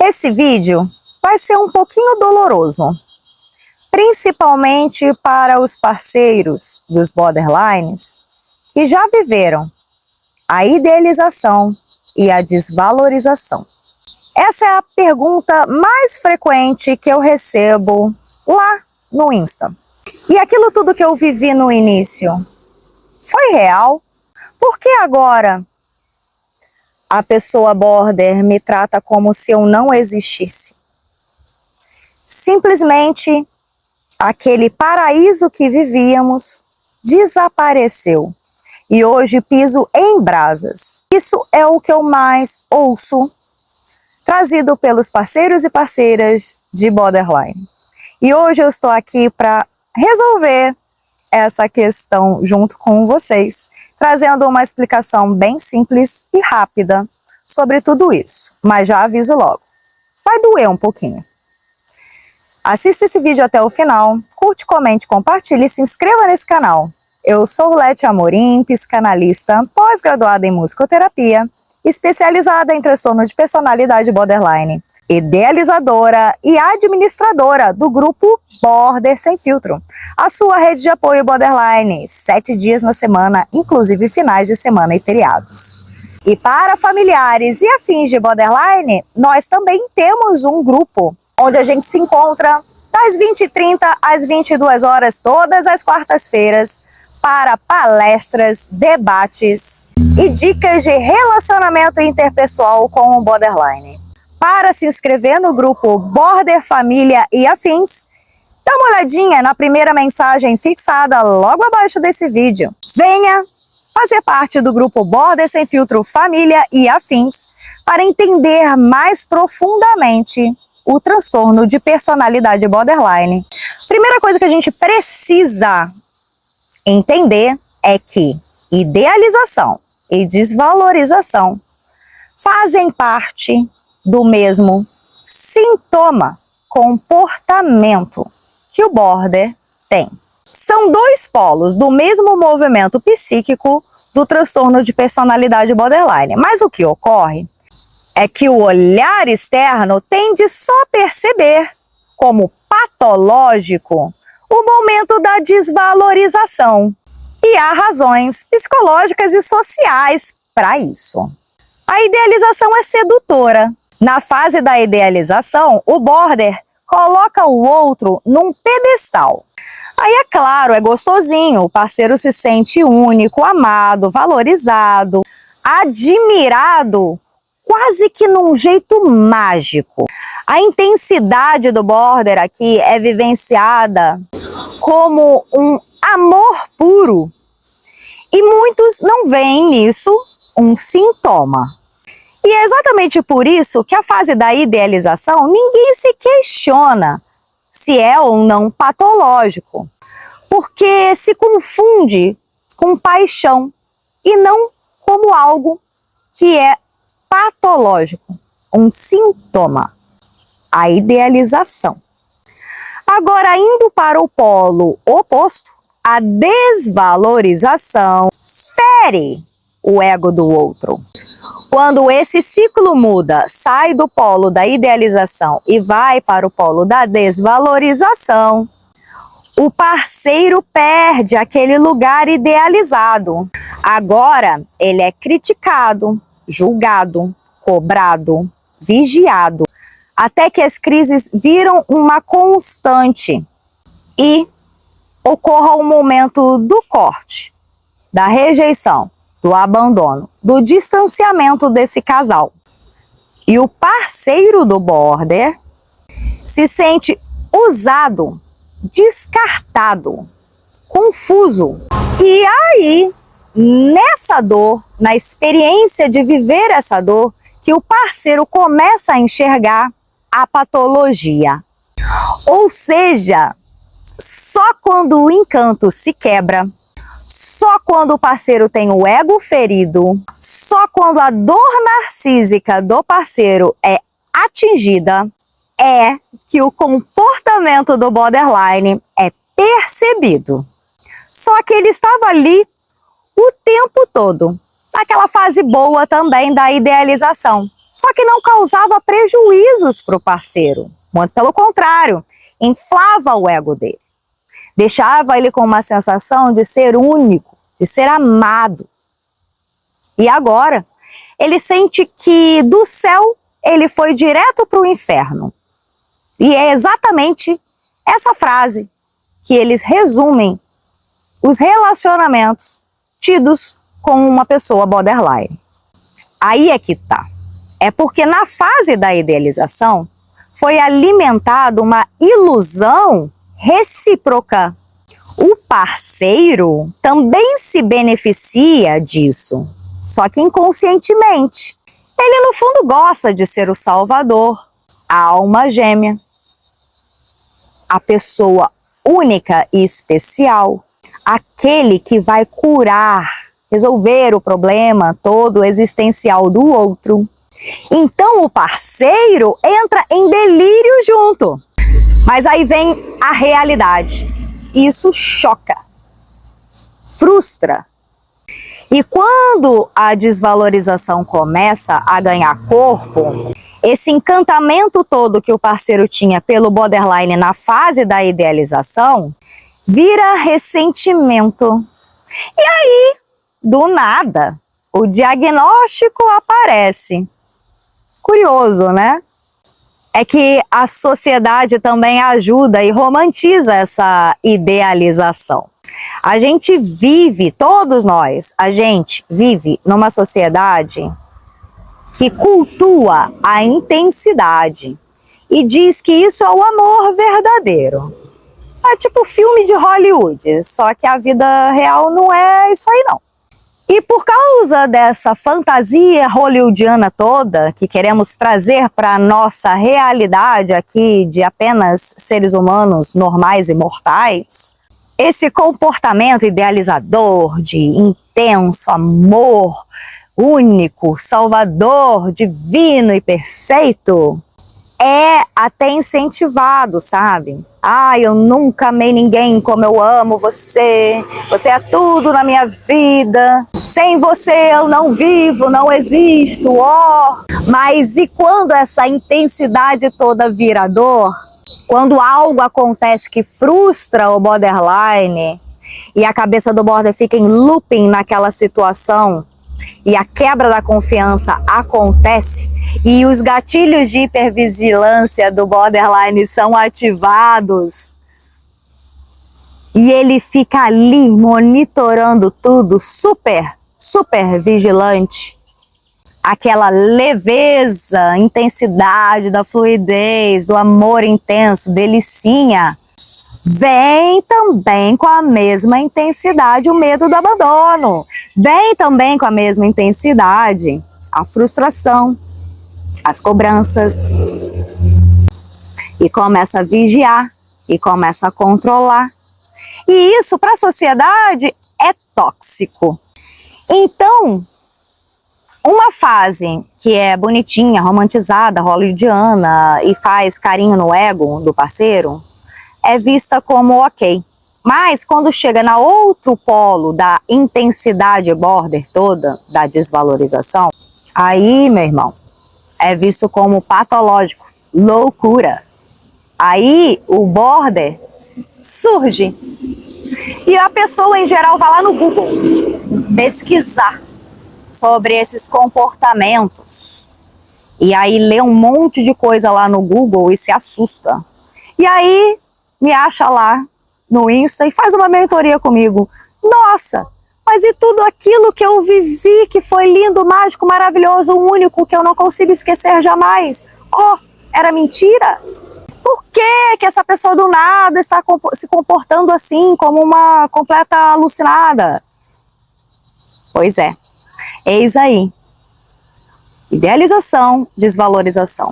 Esse vídeo vai ser um pouquinho doloroso, principalmente para os parceiros dos borderlines que já viveram a idealização e a desvalorização. Essa é a pergunta mais frequente que eu recebo lá no Insta. E aquilo tudo que eu vivi no início foi real? Por que agora a pessoa border me trata como se eu não existisse? Simplesmente aquele paraíso que vivíamos desapareceu e hoje piso em brasas. Isso é o que eu mais ouço, trazido pelos parceiros e parceiras de borderline. E hoje eu estou aqui para resolver essa questão junto com vocês, trazendo uma explicação bem simples e rápida sobre tudo isso. Mas já aviso logo, vai doer um pouquinho. Assista esse vídeo até o final, curte, comente, compartilhe e se inscreva nesse canal. Eu sou Lete Amorim, psicanalista, pós-graduada em musicoterapia, especializada em transtorno de personalidade borderline, idealizadora e administradora do grupo Border Sem Filtro, a sua rede de apoio borderline, 7 dias na semana, inclusive finais de semana e feriados. E para familiares e afins de borderline, nós também temos um grupo onde a gente se encontra das 20h30 às 22 horas, todas as quartas-feiras, para palestras, debates e dicas de relacionamento interpessoal com o borderline. Para se inscrever no grupo Border Família e Afins, dá uma olhadinha na primeira mensagem fixada logo abaixo desse vídeo. Venha fazer parte do grupo Border Sem Filtro Família e Afins para entender mais profundamente o transtorno de personalidade borderline. Primeira coisa que a gente precisa entender é que idealização e desvalorização fazem parte do mesmo sintoma, comportamento que o border tem. São dois polos do mesmo movimento psíquico do transtorno de personalidade borderline. Mas o que ocorre é que o olhar externo tende só a perceber como patológico o momento da desvalorização. E há razões psicológicas e sociais para isso. A idealização é sedutora. Na fase da idealização, o border coloca o outro num pedestal. Aí, é claro, é gostosinho, o parceiro se sente único, amado, valorizado, admirado, quase que num jeito mágico. A intensidade do border aqui é vivenciada como um amor puro. E muitos não veem nisso um sintoma. E é exatamente por isso que a fase da idealização ninguém se questiona se é ou não patológico, porque se confunde com paixão e não como algo que é patológico, um sintoma, a idealização. Agora, indo para o polo oposto, a desvalorização fere o ego do outro. Quando esse ciclo muda, sai do polo da idealização e vai para o polo da desvalorização, o parceiro perde aquele lugar idealizado. Agora ele é criticado, julgado, cobrado, vigiado, até que as crises viram uma constante e ocorra o momento do corte, da rejeição, do abandono, do distanciamento desse casal. E o parceiro do border se sente usado, descartado, confuso. E aí, nessa dor, na experiência de viver essa dor, que o parceiro começa a enxergar a patologia. Ou seja, só quando o encanto se quebra, só quando o parceiro tem o ego ferido, só quando a dor narcísica do parceiro é atingida, é que o comportamento do borderline é percebido. Só que ele estava ali o tempo todo, naquela fase boa também da idealização. Só Só que não causava prejuízos para o parceiro, muito pelo contrário, inflava o ego dele. Deixava ele com uma sensação de ser único, de ser amado. E agora, ele sente que do céu ele foi direto para o inferno. E é exatamente essa frase que eles resumem os relacionamentos tidos com uma pessoa borderline. Aí é que tá. É porque na fase da idealização foi alimentada uma ilusão recíproca. O parceiro também se beneficia disso, só que inconscientemente. Ele no fundo gosta de ser o salvador, a alma gêmea, a pessoa única e especial, aquele que vai curar, resolver o problema todo existencial do outro. Então o parceiro entra em delírio junto. Mas aí vem a realidade. Isso choca, frustra. E quando a desvalorização começa a ganhar corpo, esse encantamento todo que o parceiro tinha pelo borderline na fase da idealização vira ressentimento. E aí, do nada, o diagnóstico aparece. Curioso, né? É que a sociedade também ajuda e romantiza essa idealização. A gente vive, todos nós, a gente vive numa sociedade que cultua a intensidade e diz que isso é o amor verdadeiro. É tipo filme de Hollywood, só que a vida real não é isso aí não. E por causa dessa fantasia hollywoodiana toda, que queremos trazer para a nossa realidade aqui de apenas seres humanos normais e mortais, esse comportamento idealizador de intenso amor, único, salvador, divino e perfeito, é até incentivado, sabe? Eu nunca amei ninguém como eu amo você. Você é tudo na minha vida. Sem você eu não vivo, não existo, Mas e quando essa intensidade toda vira dor? Quando algo acontece que frustra o borderline e a cabeça do border fica em looping naquela situação e a quebra da confiança acontece e os gatilhos de hipervigilância do borderline são ativados e ele fica ali monitorando tudo, super vigilante, aquela leveza, intensidade da fluidez, do amor intenso, delicinha, vem também com a mesma intensidade o medo do abandono, vem também com a mesma intensidade a frustração, as cobranças, e começa a vigiar, e começa a controlar. E isso para a sociedade é tóxico. Então, uma fase que é bonitinha, romantizada, hollywoodiana e faz carinho no ego do parceiro, é vista como ok. Mas quando chega na outro polo da intensidade border toda, da desvalorização, aí, meu irmão, é visto como patológico, loucura. Aí o border surge. E a pessoa, em geral, vai lá no Google pesquisar sobre esses comportamentos. E aí lê um monte de coisa lá no Google e se assusta. E aí me acha lá no Insta e faz uma mentoria comigo. Nossa, mas e tudo aquilo que eu vivi, que foi lindo, mágico, maravilhoso, único, que eu não consigo esquecer jamais? Era mentira? Por que essa pessoa do nada está se comportando assim, como uma completa alucinada? Pois é, eis aí. Idealização, desvalorização.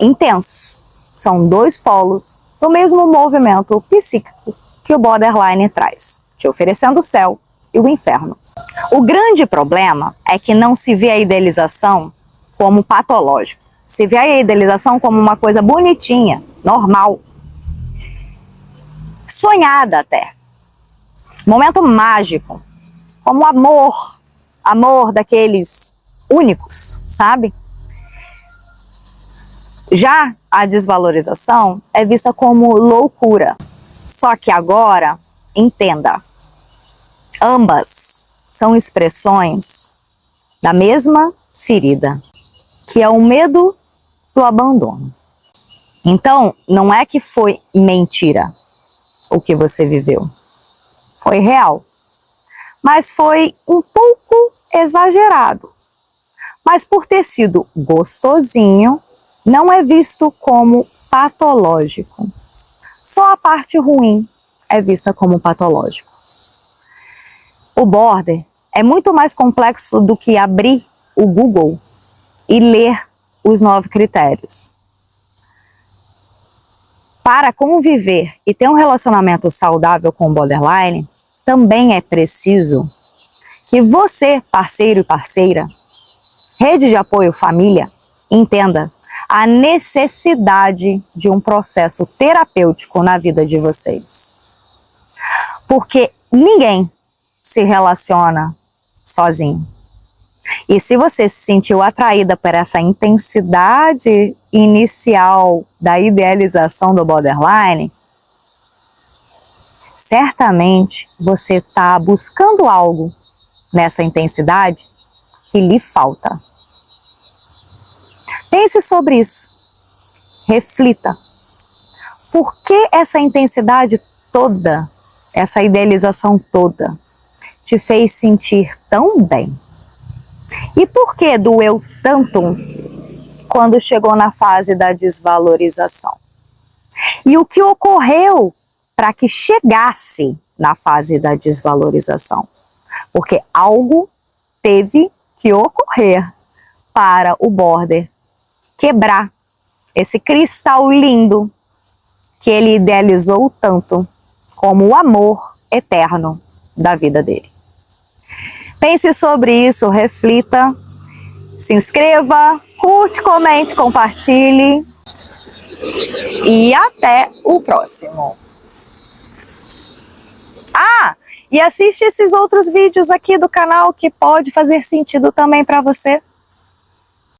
Intenso. São dois polos do mesmo movimento psíquico que o borderline traz, te oferecendo o céu e o inferno. O grande problema é que não se vê a idealização como patológico. Se vê a idealização como uma coisa bonitinha, normal, sonhada até. Momento mágico, como amor daqueles únicos, sabe? Já a desvalorização é vista como loucura. Só que agora, entenda, ambas são expressões da mesma ferida, que é o medo do abandono. Então, não é que foi mentira o que você viveu. Foi real. Mas foi um pouco exagerado. Mas por ter sido gostosinho, não é visto como patológico. Só a parte ruim é vista como patológico. O border é muito mais complexo do que abrir o Google e ler os 9 critérios. Para conviver e ter um relacionamento saudável com o borderline, também é preciso que você, parceiro e parceira, rede de apoio, família, entenda a necessidade de um processo terapêutico na vida de vocês. Porque ninguém se relaciona sozinho. E se você se sentiu atraída por essa intensidade inicial da idealização do borderline, certamente você está buscando algo nessa intensidade que lhe falta. Pense sobre isso. Reflita. Por que essa intensidade toda, essa idealização toda, te fez sentir tão bem? E por que doeu tanto quando chegou na fase da desvalorização? E o que ocorreu para que chegasse na fase da desvalorização? Porque algo teve que ocorrer para o border quebrar esse cristal lindo que ele idealizou tanto como o amor eterno da vida dele. Pense sobre isso, reflita, se inscreva, curte, comente, compartilhe e até o próximo. E assiste esses outros vídeos aqui do canal que pode fazer sentido também para você.